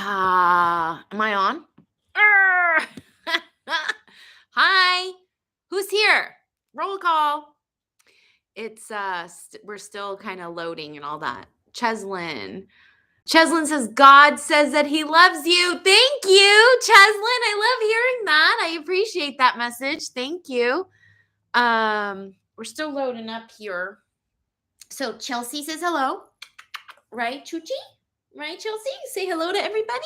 Am I on? Arr! Hi. Who's here? Roll call. It's we're still kind of loading and all that. Cheslin. Cheslin says God says that he loves you. Thank you, Cheslin. I love hearing that. I appreciate that message. Thank you. We're still loading up here. So Chelsea says hello. Right, Chuchi? Right, Chelsea? Say hello to everybody.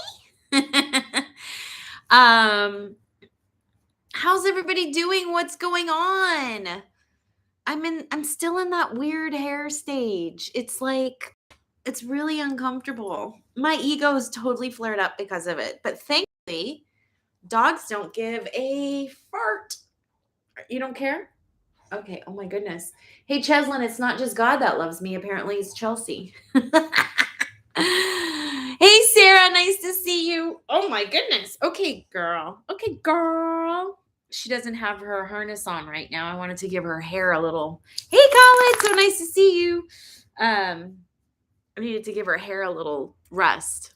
How's everybody doing? What's going on? I'm still in that weird hair stage. It's like it's really uncomfortable. My ego is totally flared up because of it. But thankfully, dogs don't give a fart. You don't care? Okay. Oh my goodness. Hey, Cheslin, it's not just God that loves me. Apparently, it's Chelsea. Hey, Sarah. Nice to see you. Oh my goodness. Okay, girl. Okay, girl. She doesn't have her harness on right now. I wanted to give her hair a little. Hey, Colin. So nice to see you. I needed to give her hair a little rest.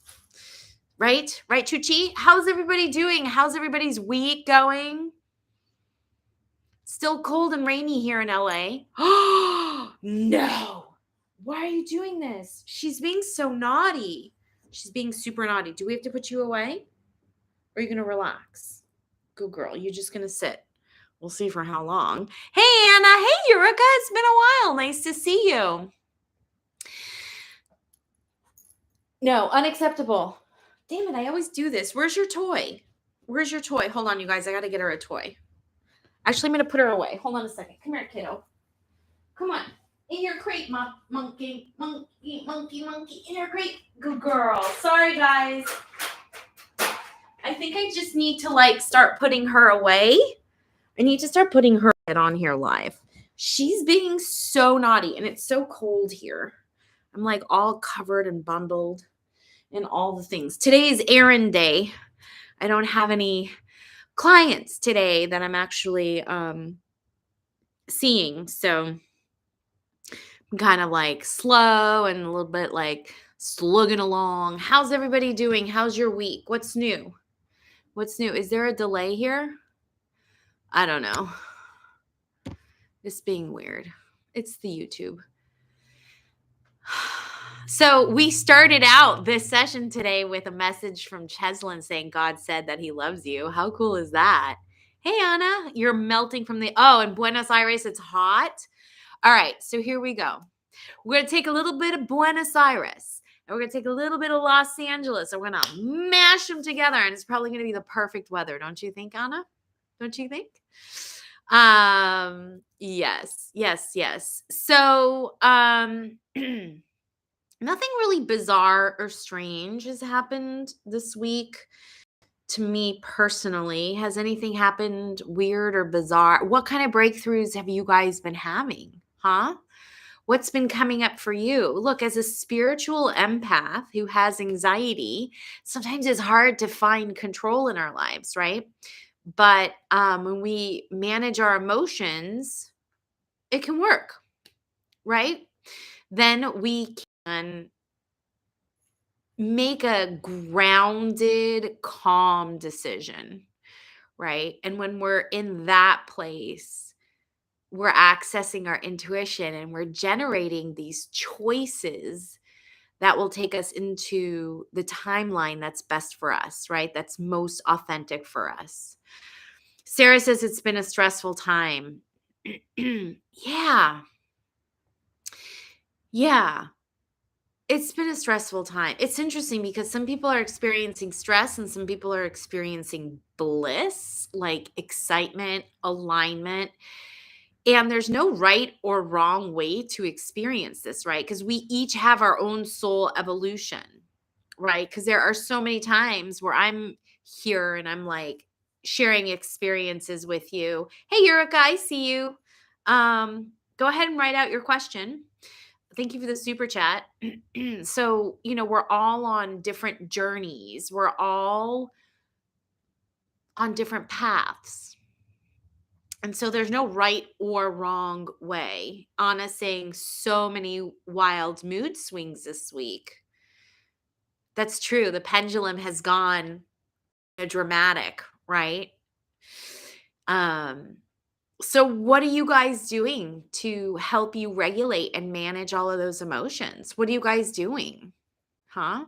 Right? Right, Chuchi? How's everybody doing? How's everybody's week going? Still cold and rainy here in LA. Oh, no. Why are you doing this? She's being so naughty. She's being super naughty. Do we have to put you away? Or are you going to relax? Good girl. You're just going to sit. We'll see for how long. Hey, Anna. Hey, Eureka. It's been a while. Nice to see you. No, unacceptable. Damn it. I always do this. Where's your toy? Where's your toy? Hold on, you guys. I got to get her a toy. Actually, I'm going to put her away. Hold on a second. Come here, kiddo. Come on. In your crate, monkey. In your crate. Good girl. Sorry, guys. I think I just need to start putting her away. I need to start putting her on here live. She's being so naughty and it's so cold here. I'm all covered and bundled and all the things. Today is errand day. I don't have any clients today that I'm actually seeing. So I'm kind of slow and a little bit slugging along. How's everybody doing? How's your week? What's new? What's new? Is there a delay here? I don't know. It's being weird. It's the YouTube. So we started out this session today with a message from Cheslin saying God said that he loves you. How cool is that? Hey, Anna, you're melting from in Buenos Aires, it's hot. All right, so here we go. We're going to take a little bit of Buenos Aires and we're going to take a little bit of Los Angeles and we're going to mash them together and it's probably going to be the perfect weather. Don't you think, Anna? Don't you think? Yes. So, nothing really bizarre or strange has happened this week to me personally. Has anything happened weird or bizarre? What kind of breakthroughs have you guys been having? Huh? What's been coming up for you? Look, as a spiritual empath who has anxiety, sometimes it's hard to find control in our lives, right? But when we manage our emotions, it can work, right? Then we can make a grounded, calm decision, right? And when we're in that place, we're accessing our intuition and we're generating these choices that will take us into the timeline that's best for us, right? That's most authentic for us. Sarah says it's been a stressful time. Yeah. It's been a stressful time. It's interesting because some people are experiencing stress and some people are experiencing bliss, like excitement, alignment. And there's no right or wrong way to experience this, right? Because we each have our own soul evolution, right? Because there are so many times where I'm here and I'm sharing experiences with you. Hey, Eureka, I see you. Go ahead and write out your question. Thank you for the super chat. So, we're all on different journeys. We're all on different paths. And so there's no right or wrong way. Anna saying so many wild mood swings this week. That's true. The pendulum has gone dramatic, right? Um, so what are you guys doing to help you regulate and manage all of those emotions? What are you guys doing? Huh?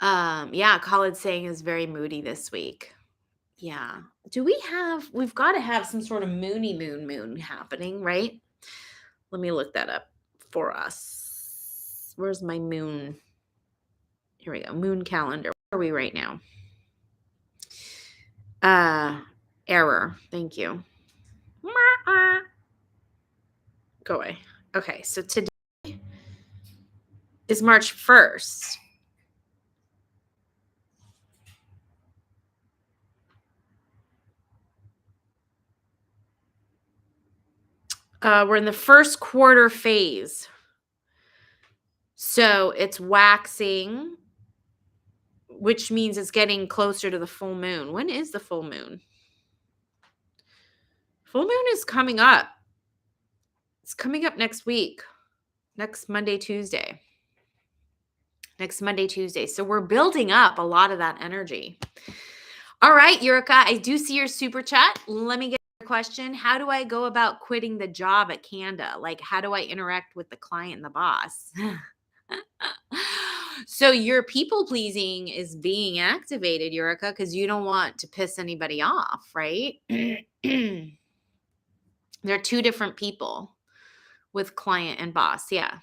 Yeah, Khalid saying is very moody this week. Yeah. We've got to have some sort of moon happening, right? Let me look that up for us. Where's my moon? Here we go. Moon calendar. Where are we right now? Uh, Error. Thank you. Go away. Okay, so today is March 1st. We're in the first quarter phase. So it's waxing, which means it's getting closer to the full moon. When is the full moon? Full moon is coming up. It's coming up next week, next Monday, Tuesday. Next Monday, Tuesday. So we're building up a lot of that energy. All right, Yurika, I do see your super chat. Let me get your question. How do I go about quitting the job at Kanda? Like, how do I interact with the client and the boss? So your people pleasing is being activated, Yurika, because you don't want to piss anybody off, right? They're two different people with client and boss. Yeah.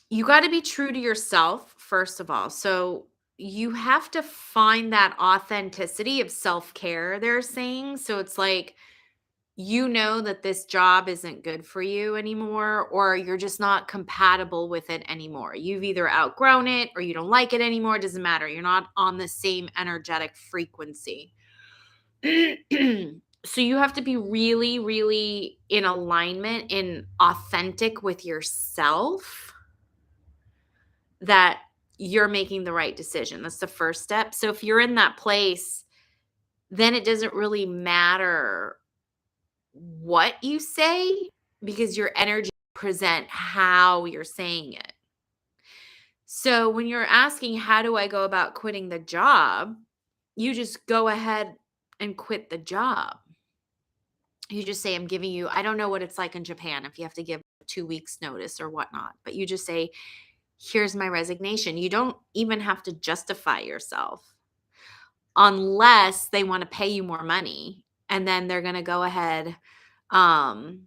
You got to be true to yourself, first of all. So you have to find that authenticity of self-care, they're saying. So it's like, you know that this job isn't good for you anymore, or you're just not compatible with it anymore. You've either outgrown it or you don't like it anymore. It doesn't matter. You're not on the same energetic frequency. So you have to be really, really in alignment and authentic with yourself that you're making the right decision. That's the first step. So if you're in that place, then it doesn't really matter what you say because your energy present how you're saying it. So when you're asking, how do I go about quitting the job? You just go ahead and quit the job. You just say, I'm giving you, I don't know what it's like in Japan if you have to give 2 weeks notice or whatnot, but you just say, here's my resignation. You don't even have to justify yourself unless they want to pay you more money. And then they're going to go ahead. Oh,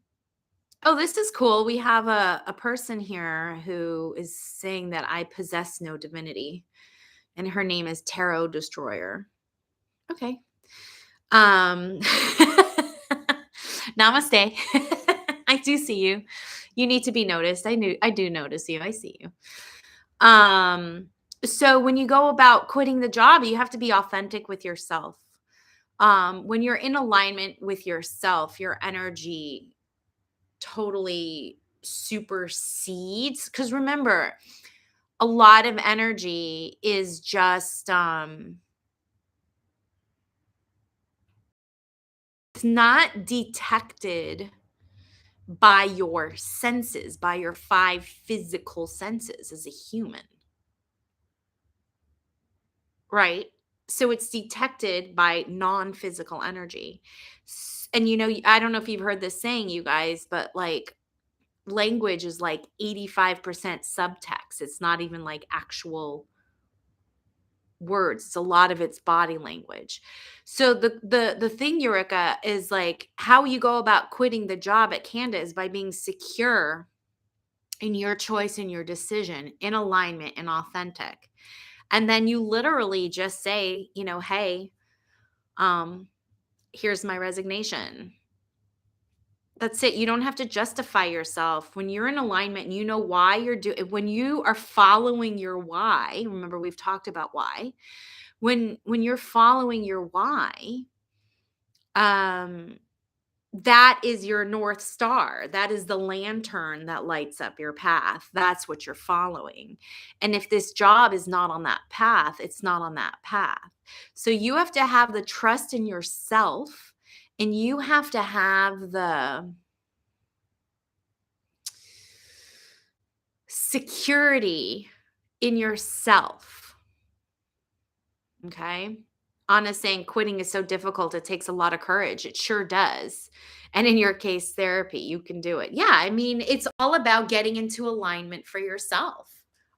this is cool. We have a person here who is saying that I possess no divinity, and her name is Tarot Destroyer. Okay. Namaste. I do see you. You need to be noticed. I do notice you. I see you. So when you go about quitting the job, you have to be authentic with yourself. When you're in alignment with yourself, your energy totally supersedes, because remember, a lot of energy is just it's not detected by your senses, by your 5 physical senses as a human, right? So it's detected by non-physical energy. And I don't know if you've heard this saying, you guys, but like language is like 85% subtext. It's not even like actual words. It's a lot of it's body language. So the thing, Eureka, is like how you go about quitting the job at Kanda is by being secure in your choice and your decision, in alignment and authentic. And then you literally just say, hey, here's my resignation. That's it. You don't have to justify yourself. When you're in alignment and you know why you're doing, when you are following your why, remember we've talked about why. When you're following your why, that is your North Star. That is the lantern that lights up your path. That's what you're following. And if this job is not on that path, it's not on that path. So you have to have the trust in yourself And you have to have the security in yourself. Okay. Anna saying quitting is so difficult. It takes a lot of courage. It sure does. And in your case, therapy, you can do it. Yeah. I mean, it's all about getting into alignment for yourself.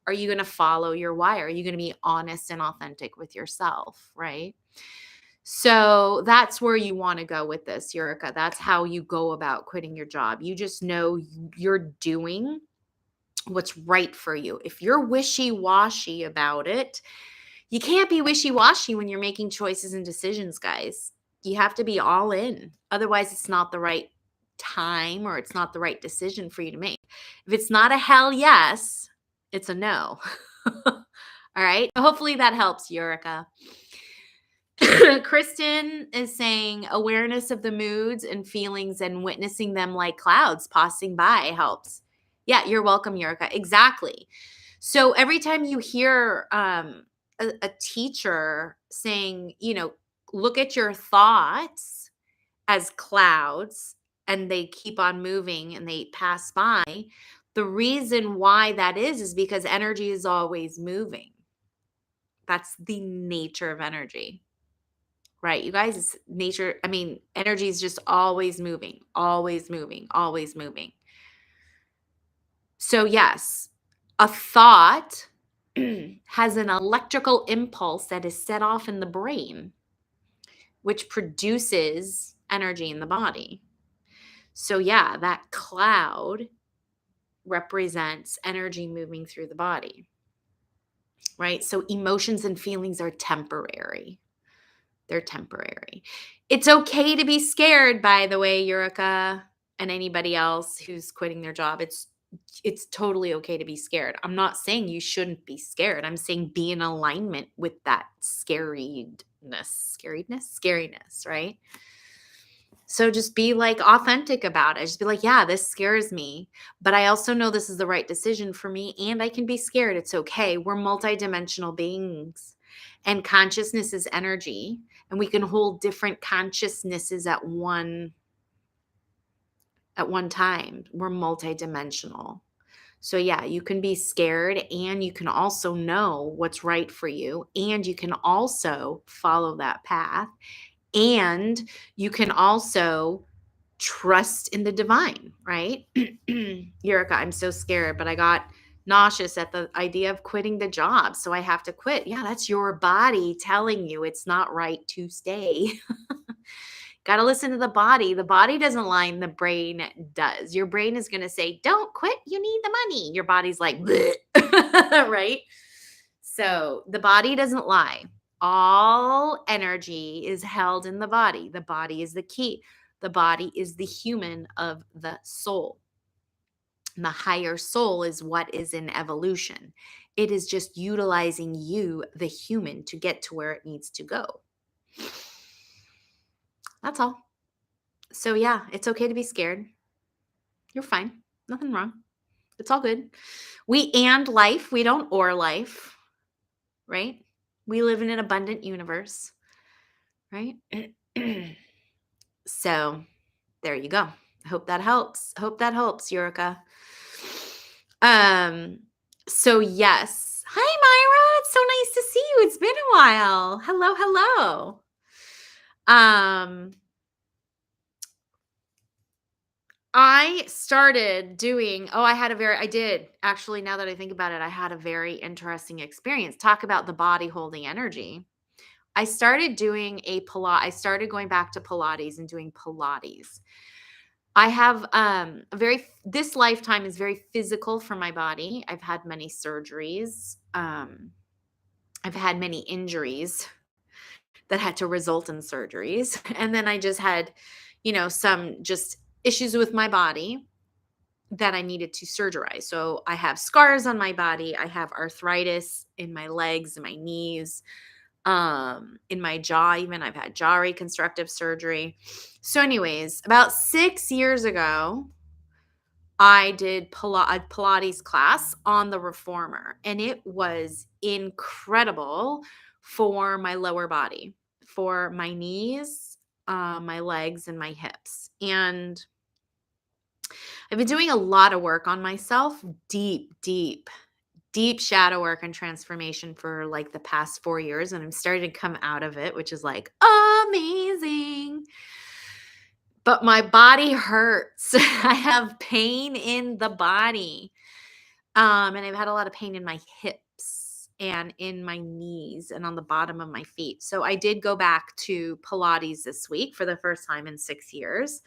Are you going to follow your why? Are you going to be honest and authentic with yourself? Right. So that's where you want to go with this, Yurika. That's how you go about quitting your job. You just know you're doing what's right for you. If you're wishy washy about it, you can't be wishy washy when you're making choices and decisions, guys. You have to be all in. Otherwise, it's not the right time or it's not the right decision for you to make. If it's not a hell yes, it's a no. All right. Hopefully that helps, Yurika. Kristen is saying awareness of the moods and feelings and witnessing them like clouds passing by helps. Yeah, you're welcome, Yurika. Exactly. So every time you hear a teacher saying, look at your thoughts as clouds and they keep on moving and they pass by, the reason why that is because energy is always moving. That's the nature of energy. Right, you guys, it's nature. I mean, energy is just always moving, always moving, always moving. So, yes, a thought has an electrical impulse that is set off in the brain, which produces energy in the body. So, yeah, that cloud represents energy moving through the body, right? So, emotions and feelings are temporary. They're temporary. It's okay to be scared, by the way, Yurika, and anybody else who's quitting their job. It's totally okay to be scared. I'm not saying you shouldn't be scared. I'm saying be in alignment with that scariness, right? So just be like authentic about it. Just be like, yeah, this scares me, but I also know this is the right decision for me and I can be scared. It's okay. We're multidimensional beings and consciousness is energy and we can hold different consciousnesses at one time. We're multidimensional. So yeah, you can be scared and you can also know what's right for you and you can also follow that path and you can also trust in the divine, right? Yurika, I'm so scared, but I got nauseous at the idea of quitting the job. So I have to quit. Yeah, that's your body telling you it's not right to stay. Got to listen to the body. The body doesn't lie, the brain does. Your brain is going to say, don't quit. You need the money. Your body's like, right? So the body doesn't lie. All energy is held in the body. The body is the key. The body is the human of the soul. And the higher soul is what is in evolution. It is just utilizing you, the human, to get to where it needs to go. That's all. So, yeah, it's okay to be scared. You're fine. Nothing wrong. It's all good. We and life. We don't or life, right? We live in an abundant universe, right? So, there you go. I hope that helps. Yurika. So yes. Hi, Myra. It's so nice to see you. It's been a while. Hello. I started doing, I did actually, now that I think about it, I had a very interesting experience. Talk about the body holding energy. I started doing I started going back to Pilates and doing Pilates. I have this lifetime is very physical for my body. I've had many surgeries. I've had many injuries that had to result in surgeries. And then I just had, some just issues with my body that I needed to surgerize. So I have scars on my body. I have arthritis in my legs and my knees, in my jaw. Even I've had jaw reconstructive surgery. So anyways, about 6 years ago, I did a Pilates class on the reformer, and it was incredible for my lower body, for my knees, my legs and my hips. And I've been doing a lot of work on myself, deep shadow work and transformation for like the past 4 years. And I'm starting to come out of it, which is like amazing. But my body hurts. I have pain in the body. And I've had a lot of pain in my hips and in my knees and on the bottom of my feet. So I did go back to Pilates this week for the first time in 6 years.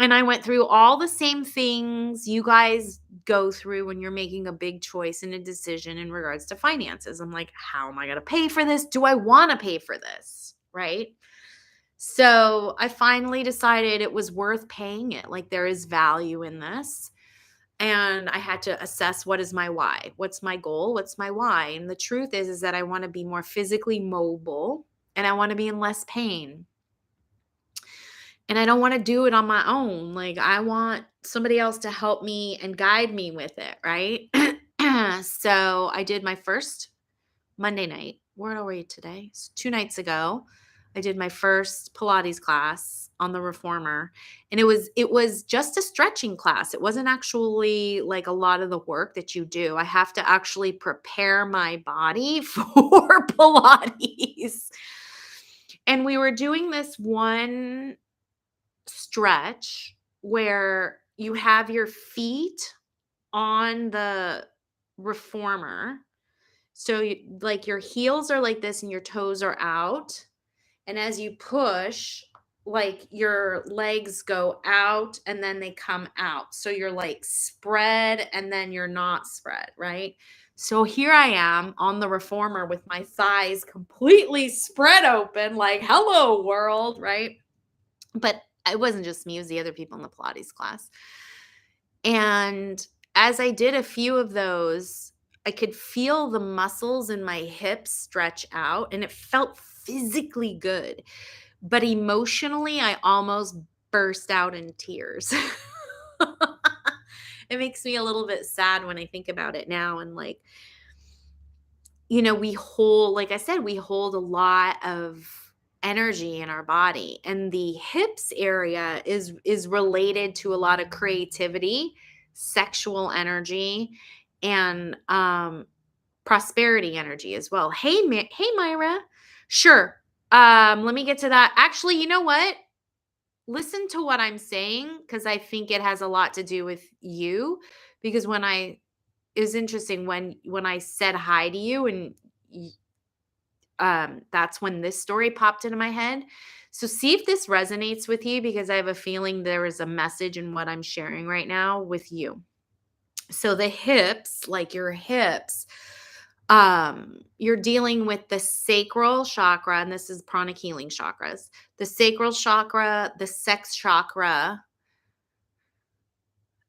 And I went through all the same things you guys go through when you're making a big choice and a decision in regards to finances. I'm like, how am I going to pay for this? Do I want to pay for this? Right. So I finally decided it was worth paying it. Like there is value in this. And I had to assess, what is my why? What's my goal? What's my why? And the truth is that I want to be more physically mobile and I want to be in less pain. And I don't want to do it on my own. Like I want somebody else to help me and guide me with it, right? So I did my first Monday night. Where are we today? 2 nights ago, I did my first Pilates class on the reformer. And it was just a stretching class. It wasn't actually like a lot of the work that you do. I have to actually prepare my body for Pilates. And we were doing this one stretch where you have your feet on the reformer. So like your heels are like this and your toes are out. And as you push, like your legs go out and then they come out. So you're like spread and then you're not spread, right? So here I am on the reformer with my thighs completely spread open, like, hello, world, right? But it wasn't just me, it was the other people in the Pilates class. And as I did a few of those, I could feel the muscles in my hips stretch out and it felt physically good. But emotionally, I almost burst out in tears. It makes me a little bit sad when I think about it now. And like, we hold, like I said, we hold a lot of energy in our body, and the hips area is related to a lot of creativity, sexual energy, and prosperity energy as well. Hey, hey, Myra. Sure. Let me get to that. Actually, you know what? Listen to what I'm saying because I think it has a lot to do with you. Because it was interesting when I said hi to you, and that's when this story popped into my head. So see if this resonates with you, because I have a feeling there is a message in what I'm sharing right now with you. So the hips, like your hips, you're dealing with the sacral chakra, and this is pranic healing chakras. The sacral chakra, the sex chakra,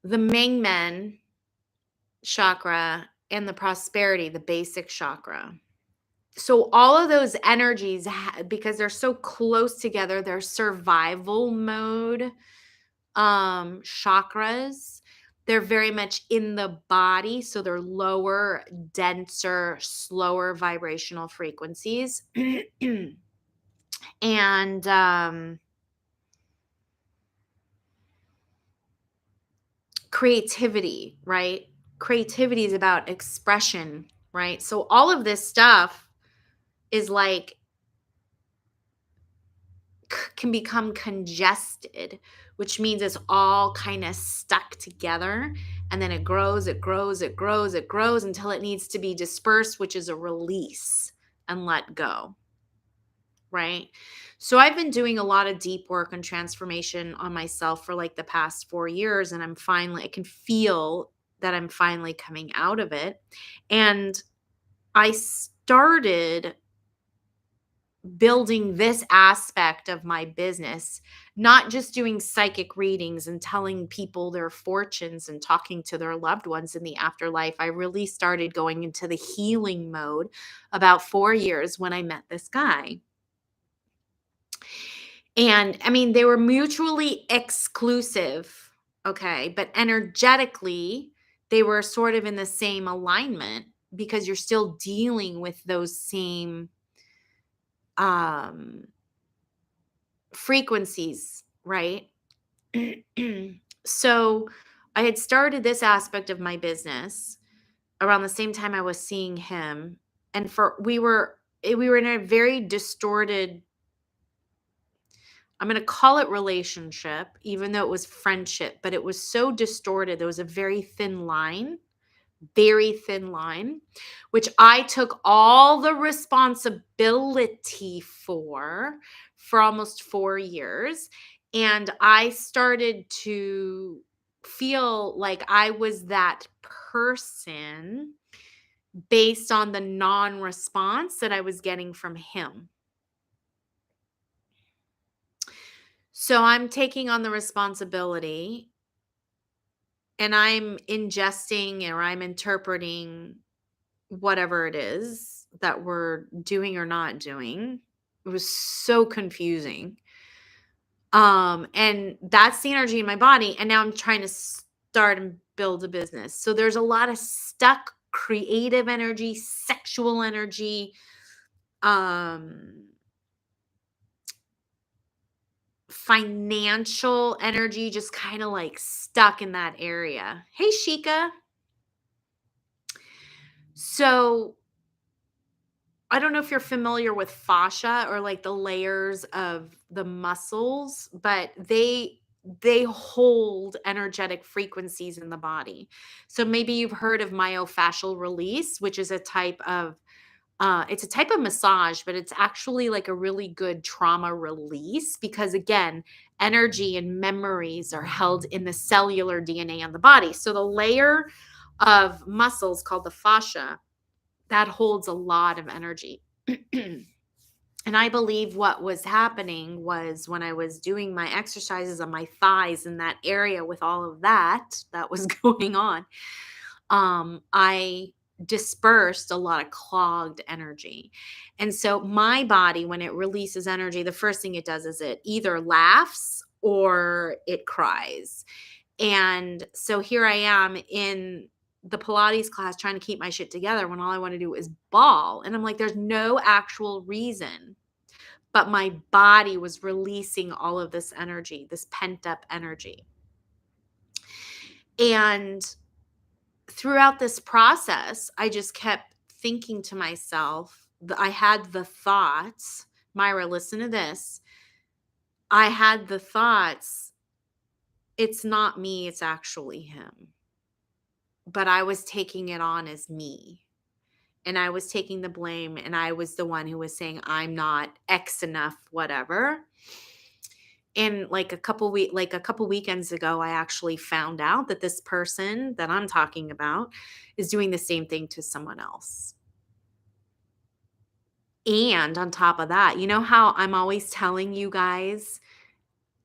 the Mingmen chakra, and the prosperity, the basic chakra. So all of those energies, because they're so close together, they're survival mode chakras. They're very much in the body, so they're lower, denser, slower vibrational frequencies. And creativity, right? Creativity is about expression, right? So all of this stuff is like can become congested, which means it's all kind of stuck together, and then it grows until it needs to be dispersed, which is a release and let go, right? So I've been doing a lot of deep work and transformation on myself for like the past 4 years, and I can feel that I'm finally coming out of it. And I started building this aspect of my business, not just doing psychic readings and telling people their fortunes and talking to their loved ones in the afterlife. I really started going into the healing mode about 4 years when I met this guy. And I mean, they were mutually exclusive, okay, but energetically, they were sort of in the same alignment because you're still dealing with those same frequencies, right? So I had started this aspect of my business around the same time I was seeing him, and we were in a very distorted, I'm going to call it relationship, even though it was friendship, but it was so distorted. There was a very thin line, which I took all the responsibility for almost 4 years. And I started to feel like I was that person based on the non response that I was getting from him. So I'm taking on the responsibility and I'm ingesting or I'm interpreting whatever it is that we're doing or not doing. It was so confusing. And that's the energy in my body. And now I'm trying to start and build a business. So there's a lot of stuck creative energy, sexual energy, um, financial energy, just kind of like stuck in that area. Hey, Shika. So I don't know if you're familiar with fascia or like the layers of the muscles, but they hold energetic frequencies in the body. So maybe you've heard of myofascial release, which is a type of it's a type of massage, but it's actually like a really good trauma release because again, energy and memories are held in the cellular DNA on the body. So the layer of muscles called the fascia that holds a lot of energy. And I believe what was happening was when I was doing my exercises on my thighs in that area with all of that was going on, I dispersed a lot of clogged energy. And so my body, when it releases energy, the first thing it does is it either laughs or it cries. And so here I am in the Pilates class trying to keep my shit together when all I want to do is bawl. And I'm like, there's no actual reason. But my body was releasing all of this energy, this pent up energy. And throughout this process, I just kept thinking to myself, I had the thoughts, Myra, listen to this. I had the thoughts, it's not me, it's actually him. But I was taking it on as me. And I was taking the blame and I was the one who was saying I'm not X enough, whatever. And like a couple weekends ago, I actually found out that this person that I'm talking about is doing the same thing to someone else. And on top of that, you know how I'm always telling you guys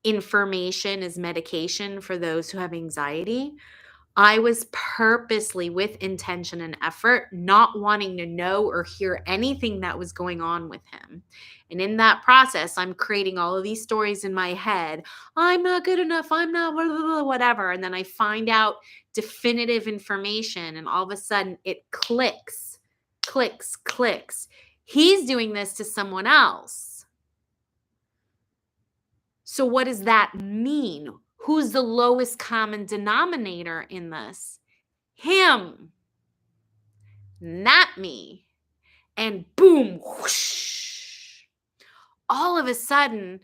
information is medication for those who have anxiety? I was purposely, with intention and effort, not wanting to know or hear anything that was going on with him. And in that process, I'm creating all of these stories in my head. I'm not good enough. I'm not blah, blah, blah, whatever. And then I find out definitive information, and all of a sudden it clicks, clicks, clicks. He's doing this to someone else. So what does that mean? Who's the lowest common denominator in this? Him, not me. And boom, whoosh. All of a sudden,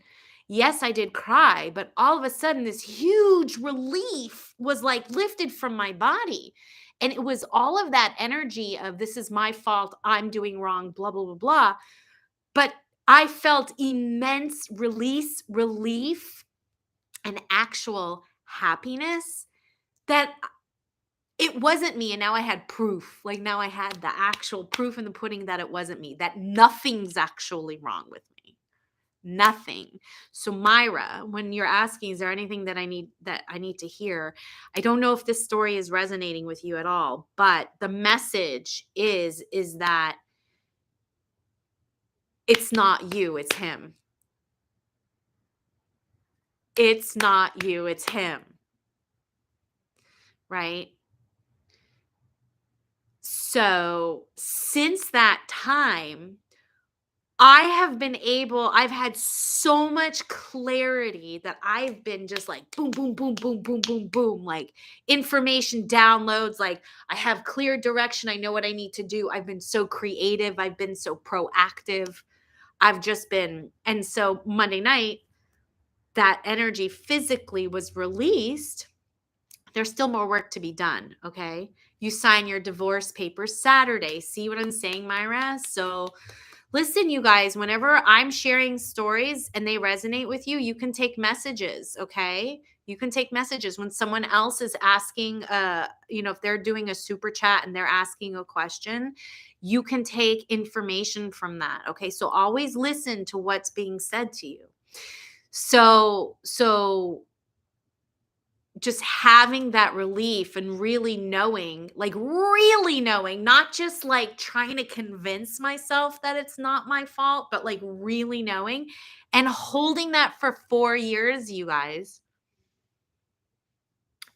yes, I did cry, but all of a sudden, this huge relief was like lifted from my body. And it was all of that energy of this is my fault, I'm doing wrong, blah, blah, blah, blah. But I felt immense relief, and actual happiness that it wasn't me. And now I had proof. Like now I had the actual proof in the pudding that it wasn't me, that nothing's actually wrong with me. Nothing. So Myra, when you're asking, is there anything that I need to hear? I don't know if this story is resonating with you at all, but the message is that it's not you, it's him. It's not you, it's him. Right? So since that time, I've had so much clarity that I've been just like boom, boom, boom, boom, boom, boom, boom, like information downloads. Like I have clear direction. I know what I need to do. I've been so creative. I've been so proactive. I've just been, and so Monday night, that energy physically was released. There's still more work to be done. Okay. You sign your divorce papers Saturday. See what I'm saying, Myra? So, listen, you guys, whenever I'm sharing stories and they resonate with you, you can take messages, okay? You can take messages when someone else is asking, if they're doing a super chat and they're asking a question, you can take information from that, okay? So always listen to what's being said to you. So just having that relief and really knowing, not just like trying to convince myself that it's not my fault, but like really knowing and holding that for 4 years, you guys.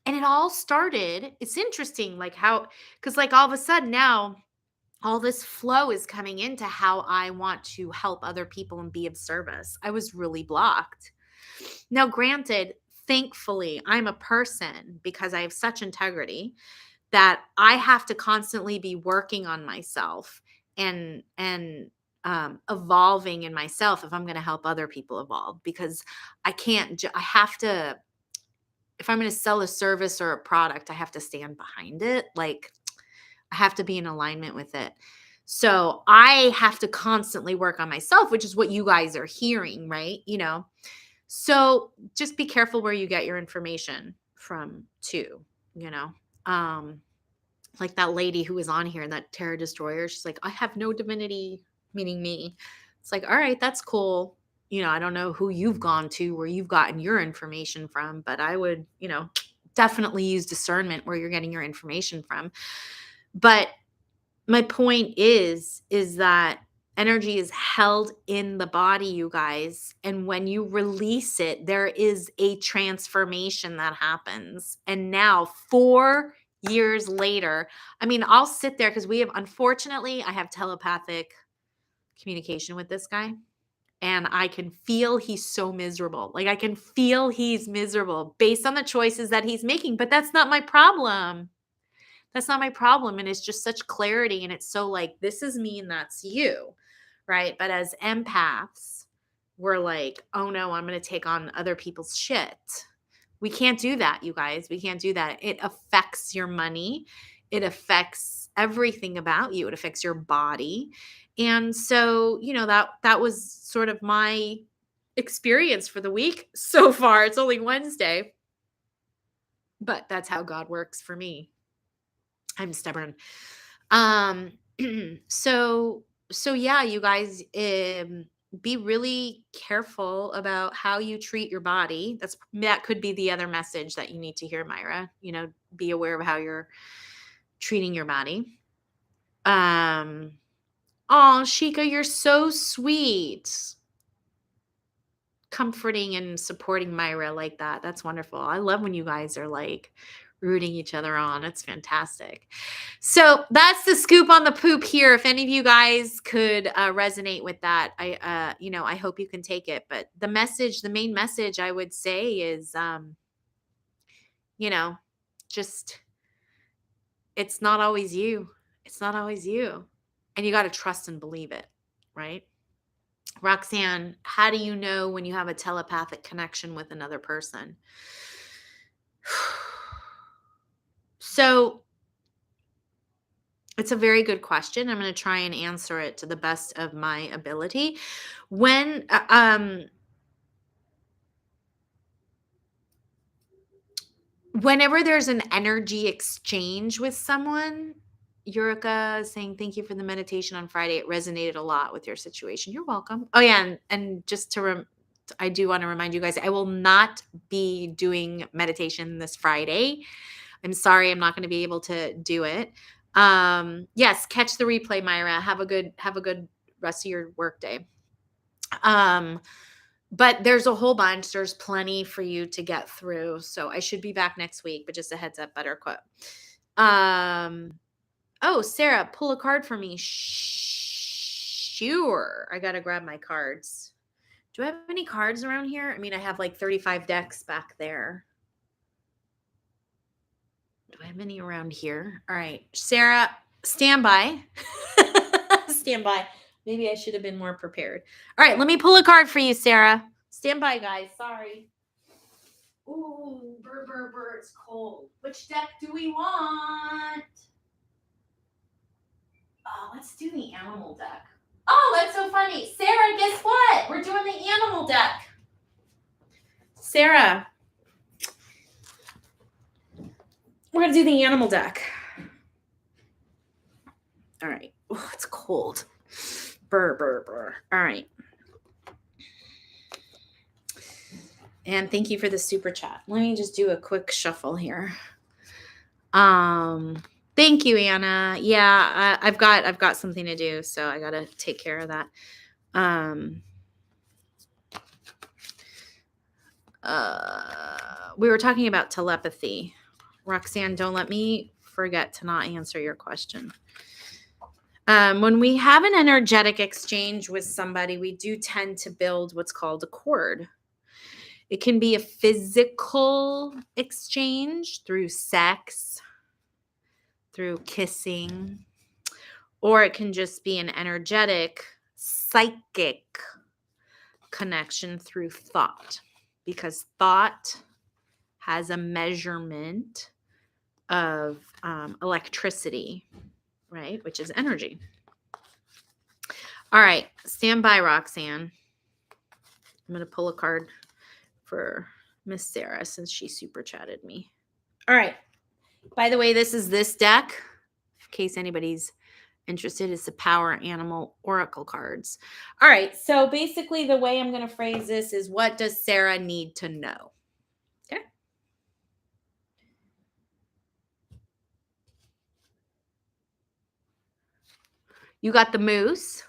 And it all started, it's interesting, like how, because like all of a sudden now, all this flow is coming into how I want to help other people and be of service. I was really blocked. Now, granted, thankfully, I'm a person because I have such integrity that I have to constantly be working on myself and evolving in myself if I'm going to help other people evolve, because I have to, if I'm going to sell a service or a product, I have to stand behind it. Like I have to be in alignment with it. So I have to constantly work on myself, which is what you guys are hearing, right? So just be careful where you get your information from too, you know. Um like that lady who was on here, that Terror Destroyer, she's like, I have no divinity, meaning me. It's like, all right, that's cool. I don't know who you've gone to, where you've gotten your information from, but I would, definitely use discernment where you're getting your information from. But my point is that energy is held in the body, you guys, and when you release it, there is a transformation that happens. And now 4 years later, I mean, I'll sit there, because unfortunately, I have telepathic communication with this guy, and I can feel he's so miserable. Like I can feel he's miserable based on the choices that he's making, but that's not my problem. That's not my problem. And it's just such clarity. And it's so like, this is me and that's you. Right. But as empaths, we're like, oh no, I'm going to take on other people's shit. We can't do that, you guys. We can't do that. It affects your money. It affects everything about you. It affects your body. And so, that was sort of my experience for the week so far. It's only Wednesday, but that's how God works for me. I'm stubborn. Um, so yeah, you guys, be really careful about how you treat your body. That could be the other message that you need to hear, Myra. Be aware of how you're treating your body. Oh, Shika, you're so sweet. Comforting and supporting Myra like that. That's wonderful. I love when you guys are like rooting each other on. It's fantastic. So that's the scoop on the poop here. If any of you guys could resonate with that, I hope you can take it. But the main message I would say is, just, it's not always you. It's not always you. And you got to trust and believe it. Right. Roxanne, how do you know when you have a telepathic connection with another person? So it's a very good question. I'm going to try and answer it to the best of my ability. Whenever there's an energy exchange with someone, Yurika is saying, thank you for the meditation on Friday. It resonated a lot with your situation. You're welcome. Oh yeah. And just I do want to remind you guys, I will not be doing meditation this Friday. I'm sorry, I'm not going to be able to do it. Yes, catch the replay, Myra. Have a good rest of your workday. But there's a whole bunch. There's plenty for you to get through. So I should be back next week, but just a heads up, Buttercup. Oh, Sarah, pull a card for me. Shh. sure. I got to grab my cards. Do I have any cards around here? I mean, I have like 35 decks back there. Do I have any around here? All right. Sarah, stand by. Stand by. Maybe I should have been more prepared. All right. Let me pull a card for you, Sarah. Stand by, guys. Sorry. Ooh, burr, burr, burr. It's cold. Which deck do we want? Oh, let's do the animal deck. Oh, that's so funny. Sarah, guess what? We're doing the animal deck. Sarah, we're going to do the animal deck. All right. Oh, it's cold. Burr, burr, burr. All right. And thank you for the super chat. Let me just do a quick shuffle here. Thank you, Anna. Yeah, I've got something to do, so I got to take care of that. We were talking about telepathy. Roxanne, don't let me forget to not answer your question. When we have an energetic exchange with somebody, we do tend to build what's called a cord. It can be a physical exchange through sex, through kissing, or it can just be an energetic, psychic connection through thought, because thought has a measurement of electricity, right? Which is energy. All right. Stand by, Roxanne. I'm going to pull a card for Miss Sarah since she super chatted me. All right. By the way, this is this deck. In case anybody's interested, it's the Power Animal Oracle cards. All right. So basically the way I'm going to phrase this is, what does Sarah need to know? Okay. You got the moose,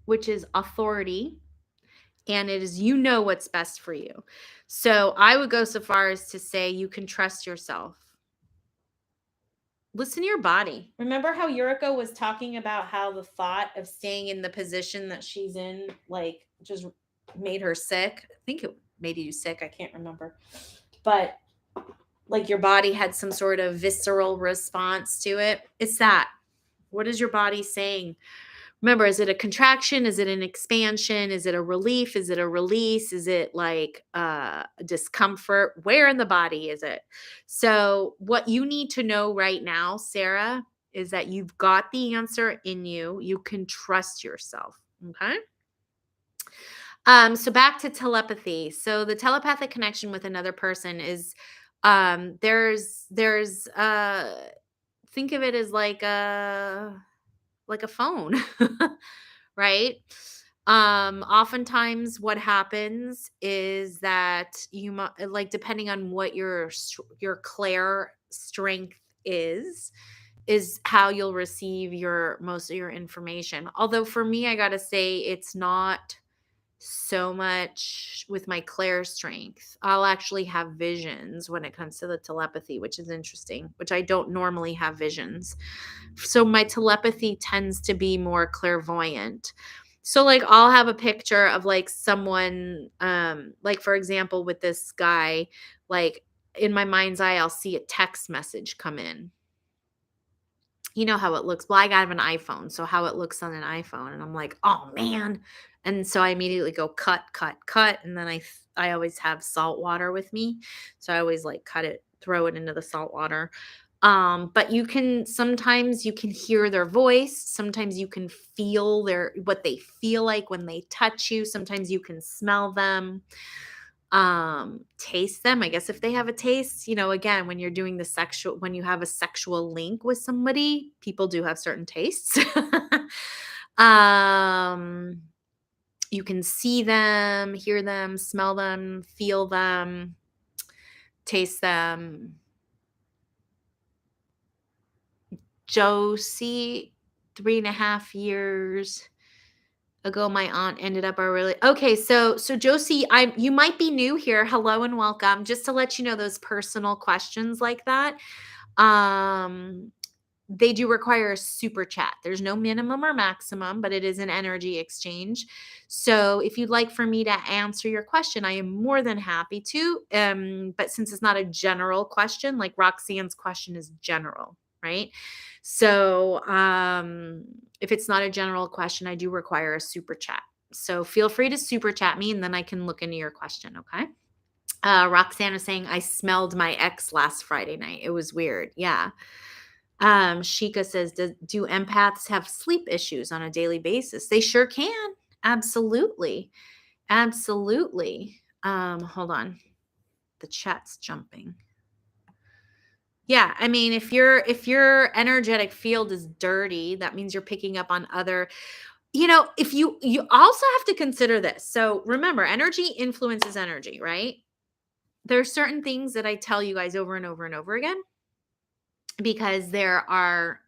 which is authority. And it is, you know what's best for you. So I would go so far as to say you can trust yourself. Listen to your body. Remember how Yuriko was talking about how the thought of staying in the position that she's in, like, just made her sick? I think it made you sick. I can't remember. But like your body had some sort of visceral response to it. It's that. What is your body saying? Remember, is it a contraction? Is it an expansion? Is it a relief? Is it a release? Is it like discomfort? Where in the body is it? So what you need to know right now, Sarah, is that you've got the answer in you. You can trust yourself. Okay. So back to telepathy. So the telepathic connection with another person is there's think of it as like a phone, right? Oftentimes what happens is that you like, depending on what your clair strength is how you'll receive most of your information. Although for me, I got to say, it's not so much with my clair strength. I'll actually have visions when it comes to the telepathy, which is interesting, which I don't normally have visions. So my telepathy tends to be more clairvoyant. So like I'll have a picture of like someone, like for example, with this guy, like in my mind's eye, I'll see a text message come in. You know how it looks. Well, I got an iPhone, so how it looks on an iPhone. And I'm like, oh man. And so I immediately go cut. And then I always have salt water with me. So I always like cut it, throw it into the salt water. But sometimes you can hear their voice. Sometimes you can feel what they feel like when they touch you. Sometimes you can smell them, taste them. I guess if they have a taste, again, when you're doing when you have a sexual link with somebody, people do have certain tastes. You can see them, hear them, smell them, feel them, taste them. Josie, 3.5 years ago, my aunt ended up okay. So Josie, you might be new here. Hello and welcome. Just to let you know, those personal questions like that, they do require a super chat. There's no minimum or maximum, but it is an energy exchange. So if you'd like for me to answer your question, I am more than happy to. But since it's not a general question, like Roxanne's question is general, right? So if it's not a general question, I do require a super chat. So feel free to super chat me and then I can look into your question, okay? Roxanne is saying, I smelled my ex last Friday night. It was weird. Yeah. Shika says, do empaths have sleep issues on a daily basis? They sure can. Absolutely. Absolutely. Hold on. The chat's jumping. Yeah, I mean, if your energetic field is dirty, that means you're picking up on other, if you also have to consider this. So remember, energy influences energy, right? There are certain things that I tell you guys over and over and over again because there are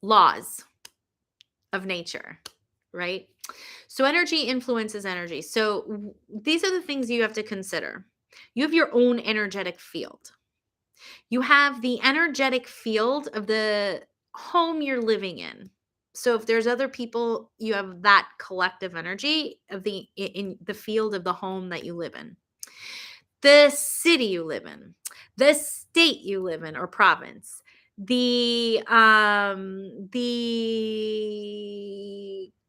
laws of nature, right? So energy influences energy. So these are the things you have to consider. You have your own energetic field. You have the energetic field of the home you're living in. So if there's other people, you have that collective energy of in the field of the home that you live in. The city you live in, the state you live in or province, the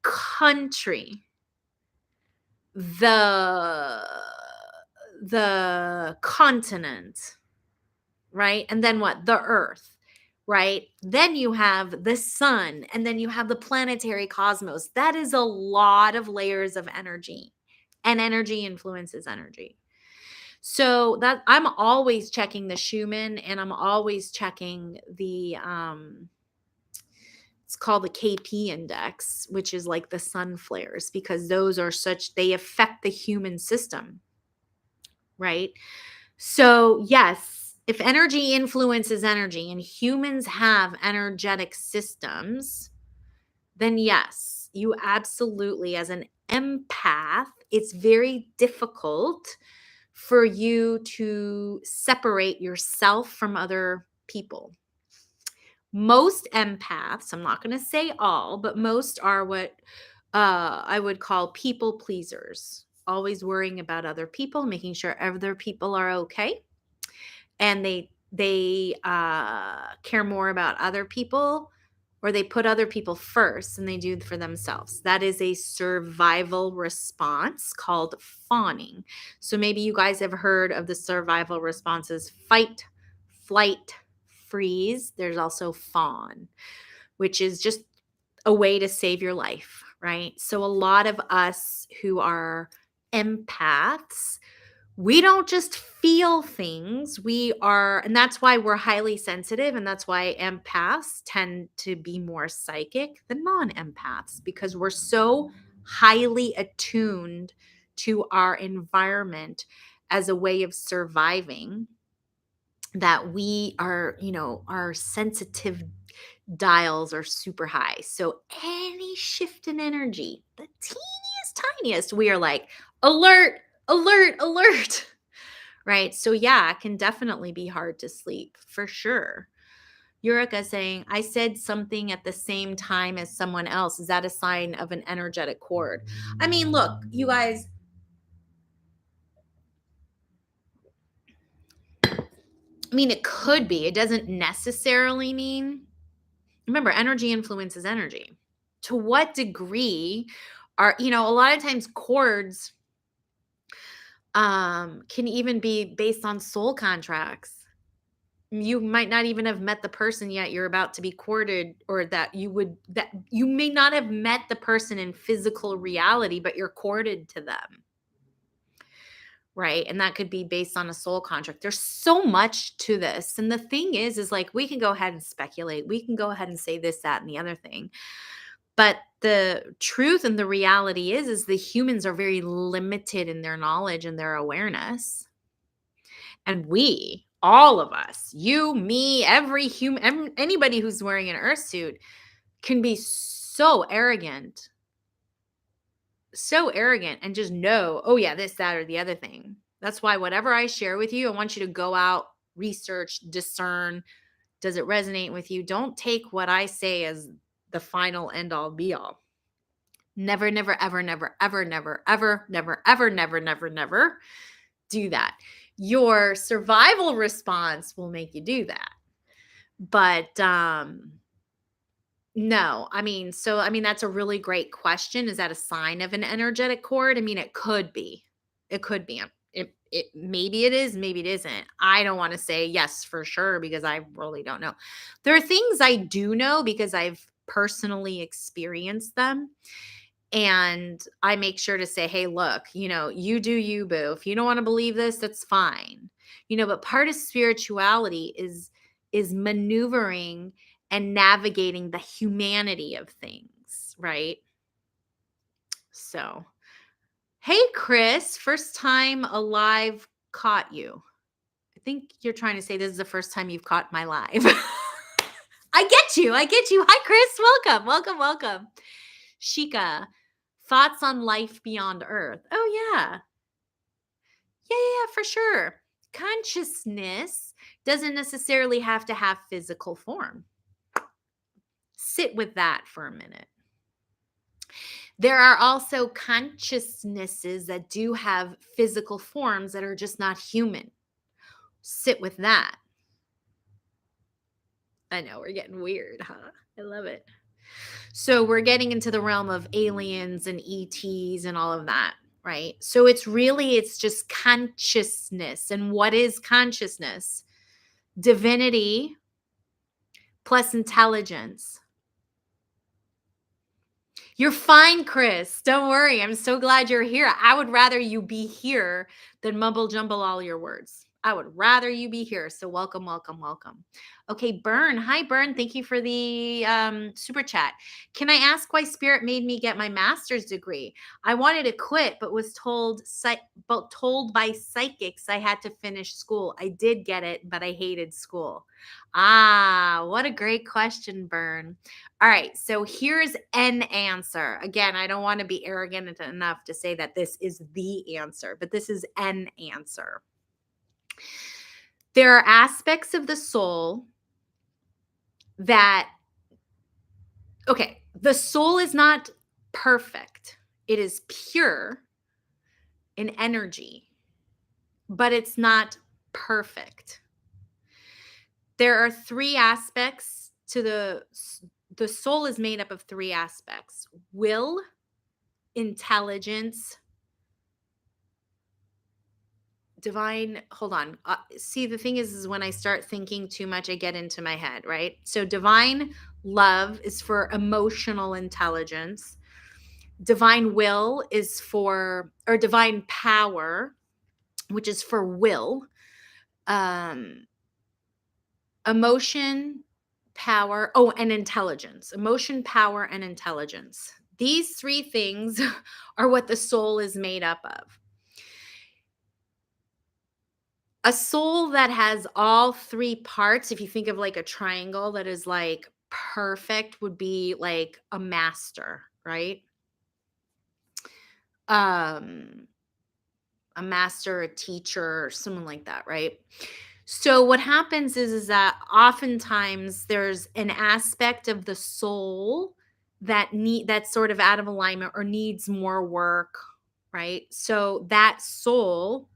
country, the continent, right? And then what? The earth, right? Then you have the sun, and then you have the planetary cosmos. That is a lot of layers of energy, and energy influences energy. So that I'm always checking the Schumann, and I'm always checking the it's called the KP index, which is like the sun flares, because those are they affect the human system, right? So yes, if energy influences energy and humans have energetic systems, then yes, you absolutely, as an empath, it's very difficult for you to separate yourself from other people. Most empaths, I'm not going to say all, but most are what I would call people pleasers, always worrying about other people, making sure other people are okay. And they care more about other people, or they put other people first than they do for themselves. That is a survival response called fawning. So maybe you guys have heard of the survival responses: fight, flight, freeze. There's also fawn, which is just a way to save your life, right? So a lot of us who are empaths, we don't just feel things. And that's why we're highly sensitive. And that's why empaths tend to be more psychic than non-empaths, because we're so highly attuned to our environment as a way of surviving that we are, our sensitive dials are super high. So any shift in energy, the tiniest, we are like, alert, alert, alert. Right. So yeah, it can definitely be hard to sleep for sure. Yurika saying, I said something at the same time as someone else. Is that a sign of an energetic cord? I mean, look, you guys, it could be. It doesn't necessarily mean. Remember, energy influences energy. To what degree are, a lot of times cords can even be based on soul contracts. You might not even have met the person yet you're about to be courted, or that you may not have met the person in physical reality, but you're courted to them. Right. And that could be based on a soul contract. There's so much to this. And the thing is like, we can go ahead and speculate. We can go ahead and say this, that, and the other thing. But the truth and the reality is the humans are very limited in their knowledge and their awareness. And we, all of us, you, me, every human, anybody who's wearing an earth suit can be so arrogant and just know, oh yeah, this, that, or the other thing. That's why whatever I share with you, I want you to go out, research, discern. Does it resonate with you? Don't take what I say as the final end all be all. Never, never, ever, never, ever, never, ever, never, ever, never, never, never do that. Your survival response will make you do that. But no, that's a really great question. Is that a sign of an energetic cord? I mean, it could be. It could be. It maybe it is, maybe it isn't. I don't want to say yes for sure because I really don't know. There are things I do know because I've personally experienced them. And I make sure to say, hey, look, you do you, boo. If you don't want to believe this, that's fine. But part of spirituality is maneuvering and navigating the humanity of things, right? So, hey, Chris, first time alive caught you. I think you're trying to say this is the first time you've caught my live. I get you. I get you. Hi, Chris. Welcome. Welcome. Welcome. Shika, thoughts on life beyond Earth. Oh, yeah. Yeah, for sure. Consciousness doesn't necessarily have to have physical form. Sit with that for a minute. There are also consciousnesses that do have physical forms that are just not human. Sit with that. I know we're getting weird, huh? I love it. So we're getting into the realm of aliens and ETs and all of that, right? So it's just consciousness. And what is consciousness? Divinity plus intelligence. You're fine, Chris. Don't worry. I'm so glad you're here. I would rather you be here than mumble jumble all your words. I would rather you be here. So welcome, welcome, welcome. Okay, Bern. Hi, Bern. Thank you for the super chat. Can I ask why Spirit made me get my master's degree? I wanted to quit, but was told by psychics I had to finish school. I did get it, but I hated school. Ah, what a great question, Bern. All right, so here's an answer. Again, I don't want to be arrogant enough to say that this is the answer, but this is an answer. There are aspects of the soul that, the soul is not perfect. It is pure in energy, but it's not perfect. There are three aspects to the soul is made up of three aspects: will, intelligence, divine. Hold on. See, the thing is when I start thinking too much, I get into my head, right? So divine love is for emotional intelligence. Divine will is or divine power, which is for will. Emotion, power, and intelligence. Emotion, power, and intelligence. These three things are what the soul is made up of. A soul that has all three parts, if you think of like a triangle that is like perfect, would be like a master, right? A master, a teacher, or someone like that, right? So what happens is that oftentimes there's an aspect of the soul that's sort of out of alignment or needs more work, right? So that soul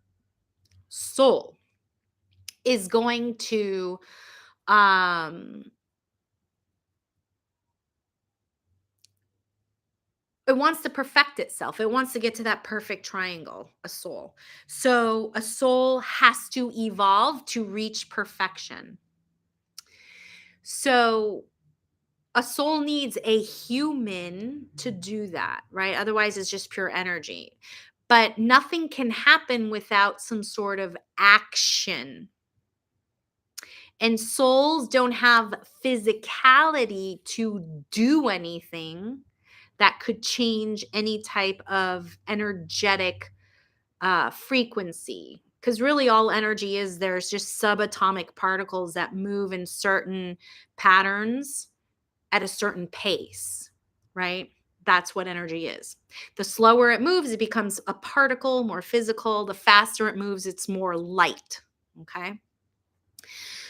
is going to it wants to perfect itself. It wants to get to that perfect triangle, a soul. So a soul has to evolve to reach perfection. So a soul needs a human to do that, right? Otherwise, it's just pure energy. But nothing can happen without some sort of action. And souls don't have physicality to do anything that could change any type of energetic frequency. Because really, all energy is there's just subatomic particles that move in certain patterns at a certain pace, right? That's what energy is. The slower it moves, it becomes a particle, more physical. The faster it moves, it's more light. Okay.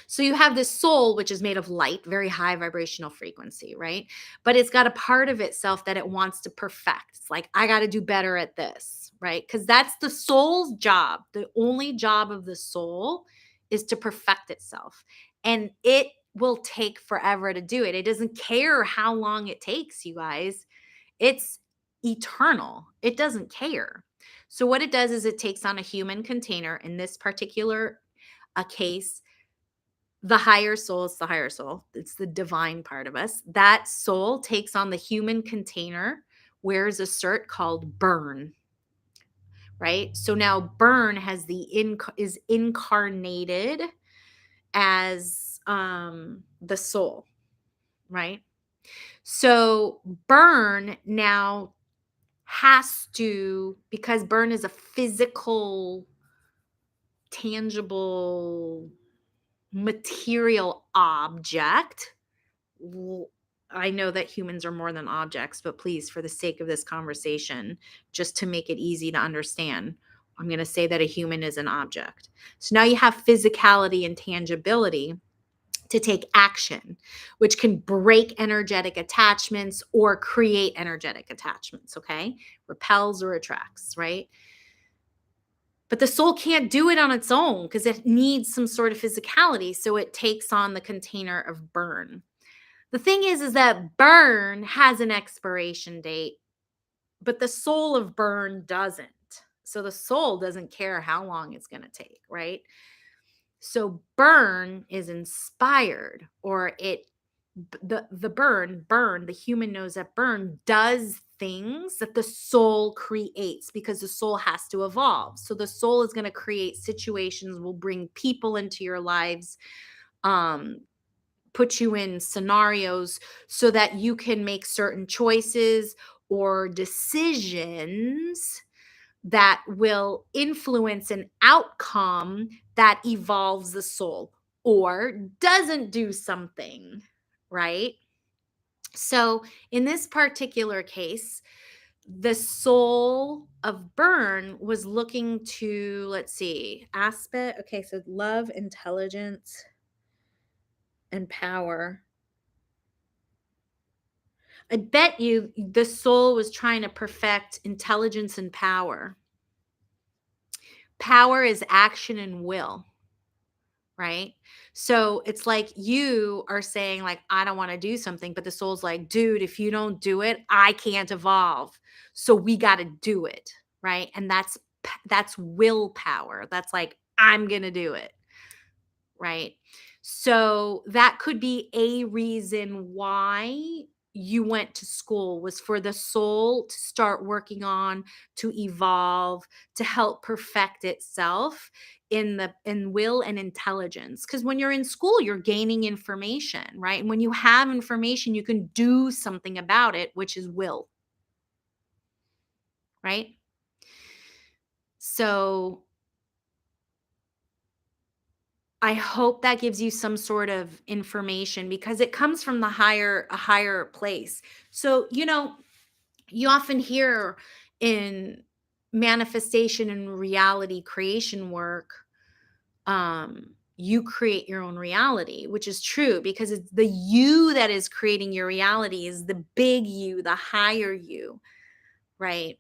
So you have this soul, which is made of light, very high vibrational frequency, right? But it's got a part of itself that it wants to perfect. It's like, I got to do better at this, right? Because that's the soul's job. The only job of the soul is to perfect itself. And it will take forever to do it. It doesn't care how long it takes, you guys. It's eternal. It doesn't care. So what it does is it takes on a human container. In this particular case, the higher soul is the higher soul. It's the divine part of us. That soul takes on the human container, wears a cert called burn, right? So now burn has is incarnated as the soul, right? So burn now has to, because burn is a physical, tangible, material object. I know that humans are more than objects, but please, for the sake of this conversation, just to make it easy to understand, I'm going to say that a human is an object. So now you have physicality and tangibility to take action, which can break energetic attachments or create energetic attachments, okay? Repels or attracts, right? But the soul can't do it on its own because it needs some sort of physicality. So it takes on the container of burn. The thing is that burn has an expiration date, but the soul of burn doesn't. So the soul doesn't care how long it's going to take, right? So burn is inspired, or the human knows that burn does things that the soul creates because the soul has to evolve. So the soul is going to create situations, will bring people into your lives, um put you in scenarios so that you can make certain choices or decisions that will influence an outcome that evolves the soul or doesn't do something, right? So, in this particular case, the soul of burn was looking to, let's see, aspect. Okay, so love, intelligence, and power. I bet you the soul was trying to perfect intelligence and power. Power is action and will, right? So it's like you are saying, like, I don't want to do something, but the soul's like, dude, if you don't do it, I can't evolve. So we got to do it, right? And that's willpower. That's like, I'm gonna do it, right? So that could be a reason why you went to school, was for the soul to start working on, to evolve, to help perfect itself in will and intelligence. Because when you're in school, you're gaining information, right? And when you have information, you can do something about it, which is will, right? So I hope that gives you some sort of information, because it comes from a higher place. So, you often hear in manifestation and reality creation work, you create your own reality, which is true, because it's the you that is creating your reality, is the big you, the higher you, right?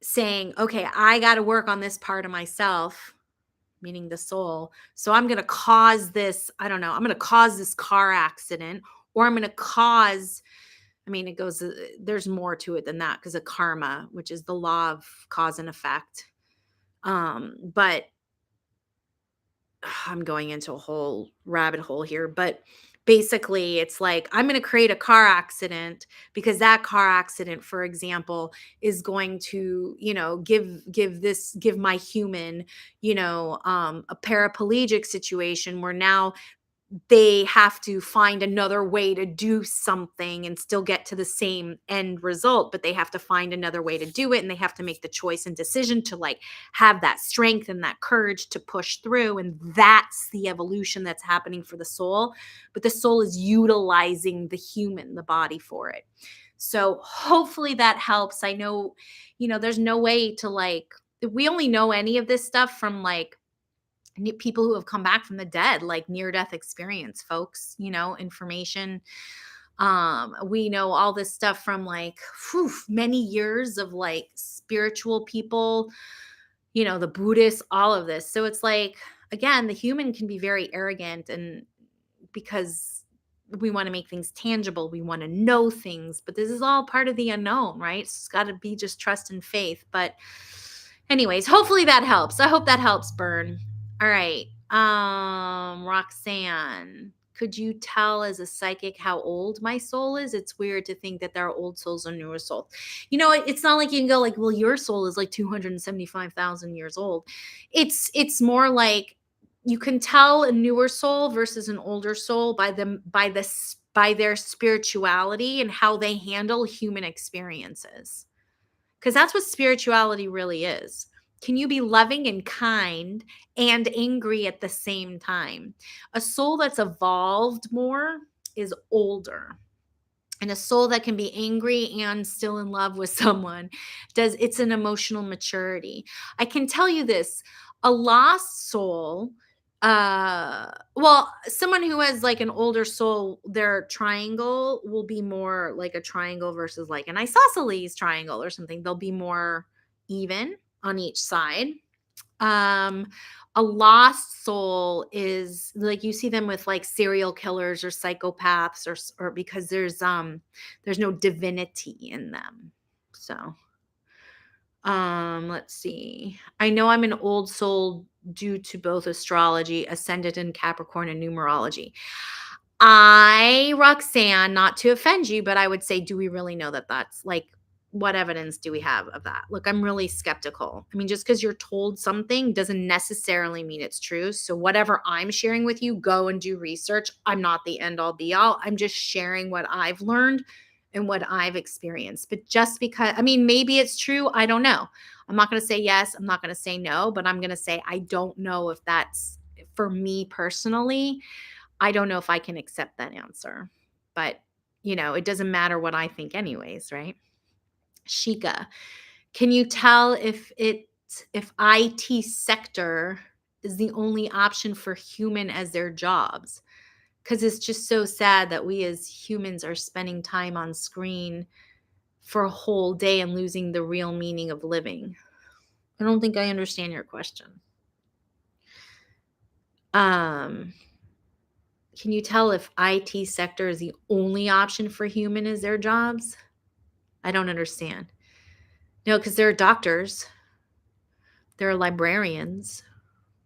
Saying, okay, I got to work on this part of myself, meaning the soul. So I'm going to cause this, I don't know, I'm going to cause this car accident, or I'm going to cause, I mean, it goes, there's more to it than that, because of karma, which is the law of cause and effect. But I'm going into a whole rabbit hole here, but basically it's like, I'm going to create a car accident because that car accident, for example, is going to, give my human, a paraplegic situation where now they have to find another way to do something and still get to the same end result, but they have to find another way to do it, and they have to make the choice and decision to, like, have that strength and that courage to push through. And that's the evolution that's happening for the soul, but the soul is utilizing the body for it. So hopefully that helps. I know, there's no way to like, we only know any of this stuff from like people who have come back from the dead, like near death experience folks, information. We know all this stuff from like many years of like spiritual people, the Buddhists, all of this. So it's like, again, the human can be very arrogant, and because we want to make things tangible, we want to know things, but this is all part of the unknown, right? So it's got to be just trust and faith. But anyways, hopefully that helps. I hope that helps, Burn. All right. Roxanne, could you tell as a psychic how old my soul is? It's weird to think that there are old souls or newer souls. It's not like you can go like, well, your soul is like 275,000 years old. It's more like you can tell a newer soul versus an older soul by their spirituality and how they handle human experiences. Because that's what spirituality really is. Can you be loving and kind and angry at the same time? A soul that's evolved more is older. And a soul that can be angry and still in love with someone it's an emotional maturity. I can tell you this, a lost soul, someone who has like an older soul, their triangle will be more like a triangle versus like an isosceles triangle or something. They'll be more even on each side. A lost soul is like, you see them with like serial killers or psychopaths or because there's no divinity in them. So let's see. I know I'm an old soul due to both astrology, ascendant in Capricorn, and numerology. Roxanne, not to offend you, but I would say, do we really know that that's like, what evidence do we have of that? Look, I'm really skeptical. I mean, just because you're told something doesn't necessarily mean it's true. So whatever I'm sharing with you, go and do research. I'm not the end all be all. I'm just sharing what I've learned and what I've experienced. But just because, I mean, maybe it's true. I don't know. I'm not going to say yes. I'm not going to say no, but I'm going to say, I don't know if that's for me personally. I don't know if I can accept that answer, but it doesn't matter what I think anyways, right? Shika, can you tell if IT sector is the only option for human as their jobs? Because it's just so sad that we as humans are spending time on screen for a whole day and losing the real meaning of living. I don't think I understand your question. Can you tell if IT sector is the only option for human as their jobs? I don't understand. No, because there are doctors, there are librarians,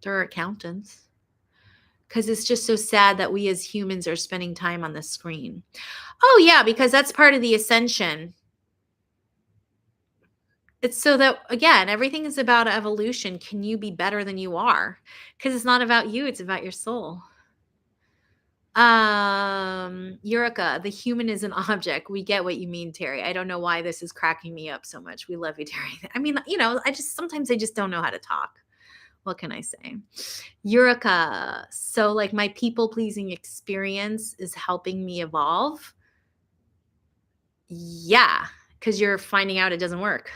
there are accountants. Because it's just so sad that we as humans are spending time on the screen. Oh, yeah, because that's part of the ascension. It's so that, again, everything is about evolution. Can you be better than you are? Because it's not about you, it's about your soul. Eureka, the human is an object. We get what you mean, Terry. I don't know why this is cracking me up so much. We love you, Terry. I mean, sometimes I just don't know how to talk. What can I say? Eureka. So like my people pleasing experience is helping me evolve. Yeah, because you're finding out it doesn't work.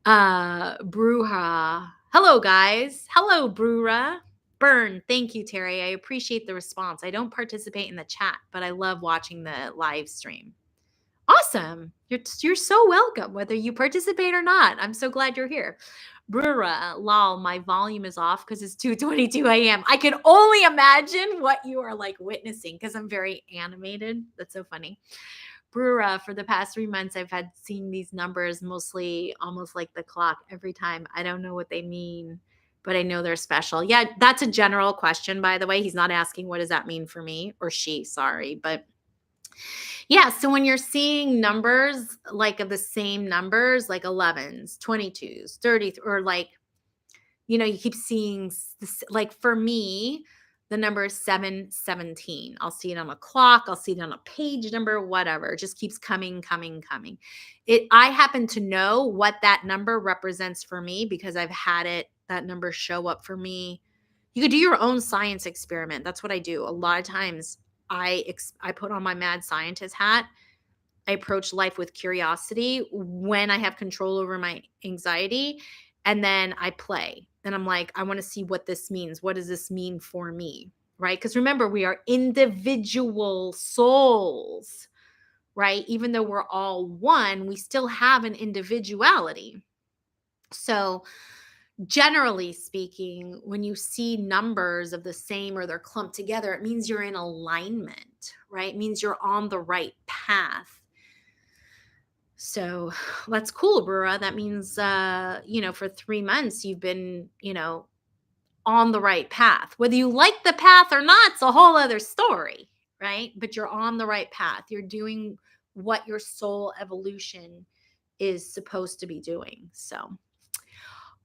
Bruha. Hello, guys. Hello, Bruha. Burn. Thank you, Terry. I appreciate the response. I don't participate in the chat, but I love watching the live stream. Awesome. You're so welcome, whether you participate or not. I'm so glad you're here. Brura, lol, my volume is off because it's 2:22 a.m. I can only imagine what you are like witnessing because I'm very animated. That's so funny. Brura, for the past 3 months, I've had seen these numbers mostly almost like the clock every time. I don't know what they mean, but I know they're special. Yeah, that's a general question, by the way. He's not asking what does that mean for me or she, sorry, but yeah, so when you're seeing numbers like of the same numbers, like 11s, 22s, 30, or like, you keep seeing this, like for me, the number is 717. I'll see it on a clock, I'll see it on a page number, whatever. It just keeps coming. I happen to know what that number represents for me because I've had that number show up for me. You could do your own science experiment. That's what I do. A lot of times I put on my mad scientist hat. I approach life with curiosity when I have control over my anxiety. And then I play. And I'm like, I want to see what this means. What does this mean for me? Right? Because remember, we are individual souls, right? Even though we're all one, we still have an individuality. So, generally speaking, when you see numbers of the same or they're clumped together, it means you're in alignment, right? It means you're on the right path. So that's cool, Brura. That means, for 3 months, you've been, on the right path. Whether you like the path or not, it's a whole other story, right? But you're on the right path. You're doing what your soul evolution is supposed to be doing. So,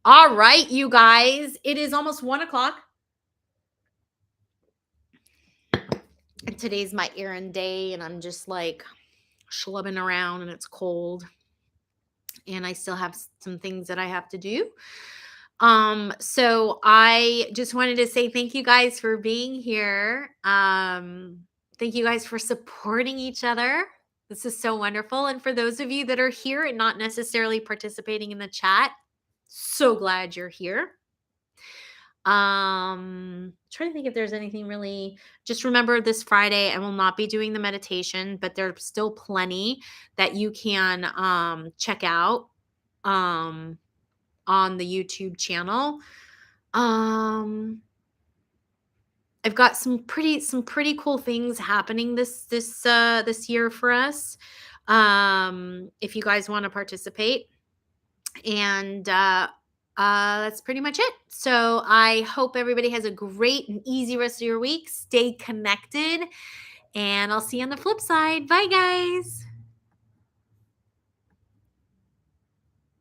all right, you guys, it is almost 1 o'clock. And today's my errand day, and I'm just like schlubbing around, and it's cold. And I still have some things that I have to do. So I just wanted to say thank you guys for being here. Thank you guys for supporting each other. This is so wonderful. And for those of you that are here and not necessarily participating in the chat, so glad you're here. Trying to think if there's anything really. Just remember, this Friday I will not be doing the meditation, but there's still plenty that you can check out on the YouTube channel. I've got some pretty cool things happening this year for us. If you guys want to participate, and that's pretty much it. So I hope everybody has a great and easy rest of your week. Stay connected, and I'll see you on the flip side. Bye, guys.